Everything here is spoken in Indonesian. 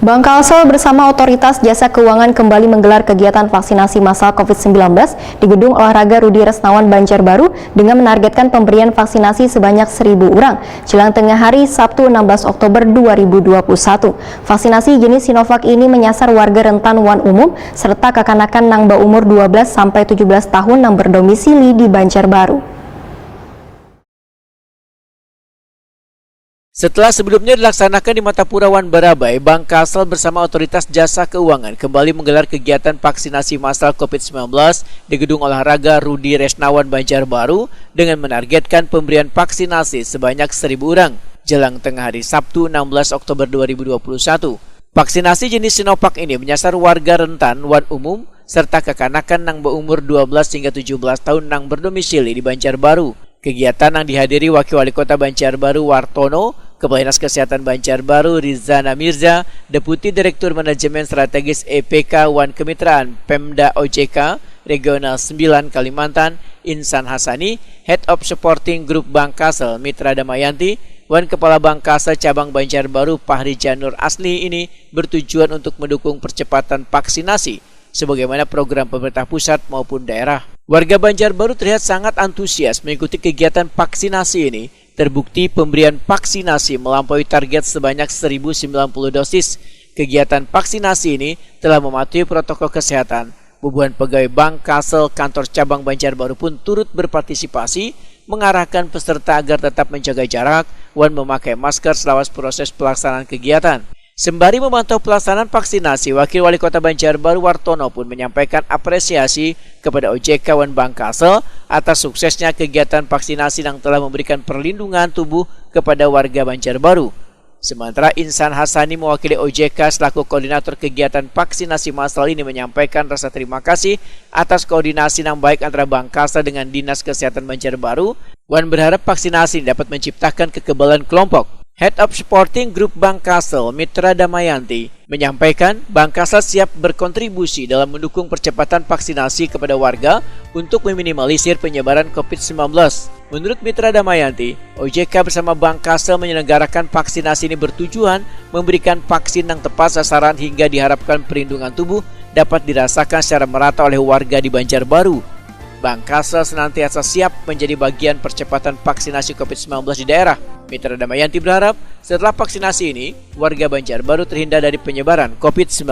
Bank Kalsel bersama Otoritas Jasa Keuangan kembali menggelar kegiatan vaksinasi massal COVID-19 di Gedung Olahraga Rudi Resnawan, Banjarbaru dengan menargetkan pemberian vaksinasi sebanyak 1.000 orang jelang tengah hari Sabtu 16 Oktober 2021. Vaksinasi jenis Sinovac ini menyasar warga rentan wan umum serta kekanakan nang berumur 12 sampai 17 tahun yang berdomisili di Banjarbaru. Setelah sebelumnya dilaksanakan di Matapura Wan Barabai, Bank Kalsel bersama Otoritas Jasa Keuangan kembali menggelar kegiatan vaksinasi massal COVID-19 di Gedung Olahraga Rudi Resnawan, Banjarbaru dengan menargetkan pemberian vaksinasi sebanyak 1.000 orang jelang tengah hari Sabtu 16 Oktober 2021. Vaksinasi jenis Sinovac ini menyasar warga rentan wan umum serta kekanakan nang berumur 12 hingga 17 tahun nang berdomisili di Banjarbaru. Kegiatan yang dihadiri Wakil Wali Kota Banjarbaru Wartono, Kepala Dinas Kesehatan Banjarbaru Rizana Mirza, Deputi Direktur Manajemen Strategis EPK Wan Kemitraan Pemda OJK Regional 9 Kalimantan Insan Hasani, Head of Supporting Group Bank Kalsel Mitra Damayanti, Wan Kepala Bank Kalsel Cabang Banjarbaru Fahri Janur Asli ini bertujuan untuk mendukung percepatan vaksinasi sebagaimana program pemerintah pusat maupun daerah. Warga Banjarbaru terlihat sangat antusias mengikuti kegiatan vaksinasi ini. Terbukti pemberian vaksinasi melampaui target sebanyak 1.090 dosis. Kegiatan vaksinasi ini telah mematuhi protokol kesehatan. Ribuan pegawai Bank Kalsel kantor cabang Banjarbaru pun turut berpartisipasi mengarahkan peserta agar tetap menjaga jarak dan memakai masker selama proses pelaksanaan kegiatan. Sembari memantau pelaksanaan vaksinasi, Wakil Wali Kota Banjarbaru Wartono pun menyampaikan apresiasi kepada OJK dan Bank Kalsel atas suksesnya kegiatan vaksinasi yang telah memberikan perlindungan tubuh kepada warga Banjarbaru. Sementara Insan Hasani mewakili OJK selaku koordinator kegiatan vaksinasi massal ini menyampaikan rasa terima kasih atas koordinasi yang baik antara Bank Kalsel dengan Dinas Kesehatan Banjarbaru dan berharap vaksinasi dapat menciptakan kekebalan kelompok. Head of Supporting Group Bank Kalsel Mitra Damayanti menyampaikan Bank Kalsel siap berkontribusi dalam mendukung percepatan vaksinasi kepada warga untuk meminimalisir penyebaran COVID-19. Menurut Mitra Damayanti, OJK bersama Bank Kalsel menyelenggarakan vaksinasi ini bertujuan memberikan vaksin yang tepat sasaran hingga diharapkan perlindungan tubuh dapat dirasakan secara merata oleh warga di Banjarbaru. Bank Kalsel senantiasa siap menjadi bagian percepatan vaksinasi COVID-19 di daerah. Mitra Damayanti berharap setelah vaksinasi ini, warga Banjarbaru terhindar dari penyebaran COVID-19.